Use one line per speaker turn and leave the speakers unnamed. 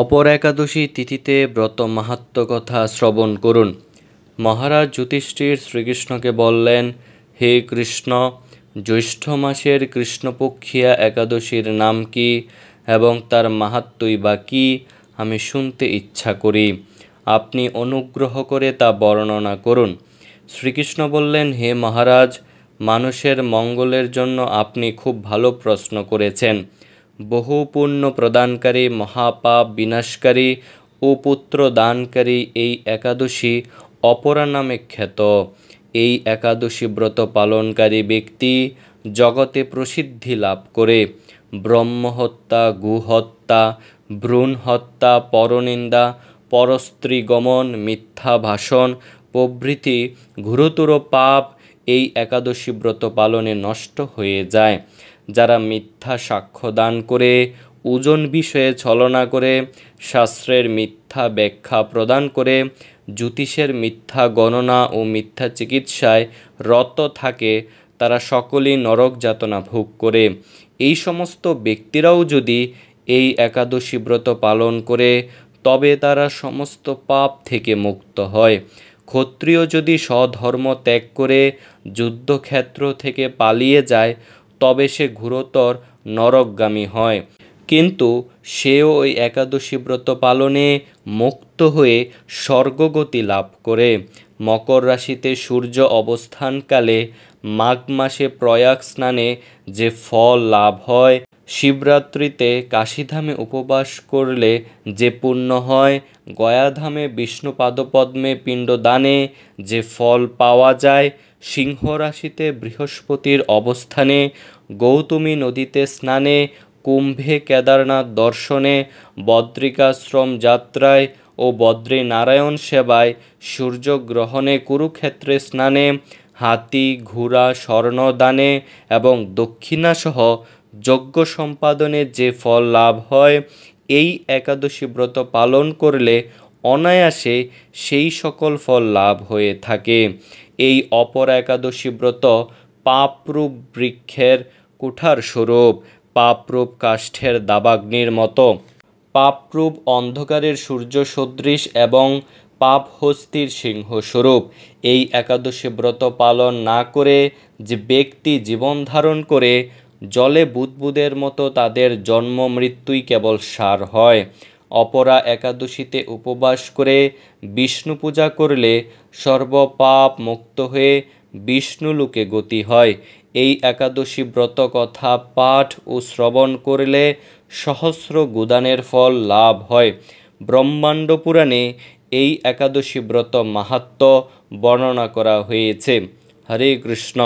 অপর একাদশী তিথিতে ব্রত মাহাত্ম্য কথা শ্রবণ করুন। মহারাজ যুধিষ্ঠির শ্রীকৃষ্ণকে বললেন, হে কৃষ্ণ, জ্যৈষ্ঠ মাসের কৃষ্ণপক্ষিয়া একাদশীর নাম কি এবং তার মাহাত্ম্যই বা কী আমি শুনতে ইচ্ছা করি। আপনি অনুগ্রহ করে তা বর্ণনা করুন। শ্রীকৃষ্ণ বললেন, হে মহারাজ, মানুষের মঙ্গলের জন্য আপনি খুব ভালো প্রশ্ন করেছেন। বহু পুণ্য প্রদানকারী, মহাপাপ বিনাশকারী ও পুত্র দানকারী এই একাদশী অপরা নামে খ্যাত। এই একাদশী ব্রত পালনকারী ব্যক্তি জগতে প্রসিদ্ধি লাভ করে। ব্রহ্মহত্যা, গুহত্যা, ভ্রূণ হত্যা, পরনিন্দা, পরস্ত্রী গমন, মিথ্যা ভাষণ প্রভৃতি ঘোরতর পাপ এই একাদশী ব্রত পালনে নষ্ট হয়ে যায়। যারা মিথ্যা সাক্ষ্য দান করে, ওজন বিষয়ে ছলনা করে, শাস্ত্রের মিথ্যা ব্যাখ্যা প্রদান করে, জ্যোতিষের মিথ্যা গণনা ও মিথ্যা চিকিৎসায় রত থাকে, তারা সকলেই নরক যাতনা ভোগ করে। এই সমস্ত ব্যক্তিরাও যদি এই একাদশী ব্রত পালন করে তবে তারা সমস্ত পাপ থেকে মুক্ত হয়। ক্ষত্রিয় যদি স্বধর্ম ত্যাগ করে যুদ্ধক্ষেত্র থেকে পালিয়ে যায় তবে সে ঘোরতর নরকগামী হয়, কিন্তু সেও ওই একাদশী ব্রত পালনে মুক্ত হয়ে স্বর্গগতি লাভ করে। মকর রাশিতে সূর্য অবস্থানকালে মাঘ মাসে প্রয়াগ স্নানে যে ফল লাভ হয়, শিবরাত্রিতে কাশীধামে উপবাস করলে যে পুণ্য হয়, গয়াধামে বিষ্ণু পাদপদ্মে পিণ্ডদানে যে ফল পাওয়া যায়, সিংহ রাশিতে বৃহস্পতির অবস্থানে, গৌতমী নদীতে স্নানে, কুম্ভে কেদারনাথ দর্শনে, বদ্রিকাশ্রম যাত্রায় ও বদ্রীনারায়ণ সেবায়, সূর্যগ্রহণে, কুরুক্ষেত্রে স্নানে, হাতি ঘোড়া স্বর্ণদানে এবং দক্ষিণাসহ যজ্ঞ সম্পাদনে যে ফল লাভ হয়, এই একাদশী ব্রত পালন করলে অনায়াসে সেই সকল ফল লাভ হয়ে থাকে। এই অপর একাদশী ব্রত পাপরূপ বৃক্ষের কুঠার স্বরূপ, পাপরূপ কাষ্ঠের দাবাগ্নির মতো, পাপরূপ অন্ধকারের সূর্য সদৃশ এবং পাপহস্তির সিংহ স্বরূপ। এই একাদশী ব্রত পালন না করে যে ব্যক্তি জীবন ধারণ করে, জলে বুদবুদের মতো তাদের জন্ম মৃত্যুই কেবল সার হয়। অপরা একাদশীতে উপবাস করে বিষ্ণু পূজা করলে সর্বপাপ মুক্ত হয়ে বিষ্ণুলোকে গতি হয়। এই একাদশী ব্রত কথা পাঠ ও শ্রবণ করলে সহস্র গুদানের ফল লাভ হয়। ব্রহ্মাণ্ড পুরাণে এই একাদশী ব্রত মাহাত্ম্য বর্ণনা করা হয়েছে। হরে কৃষ্ণ।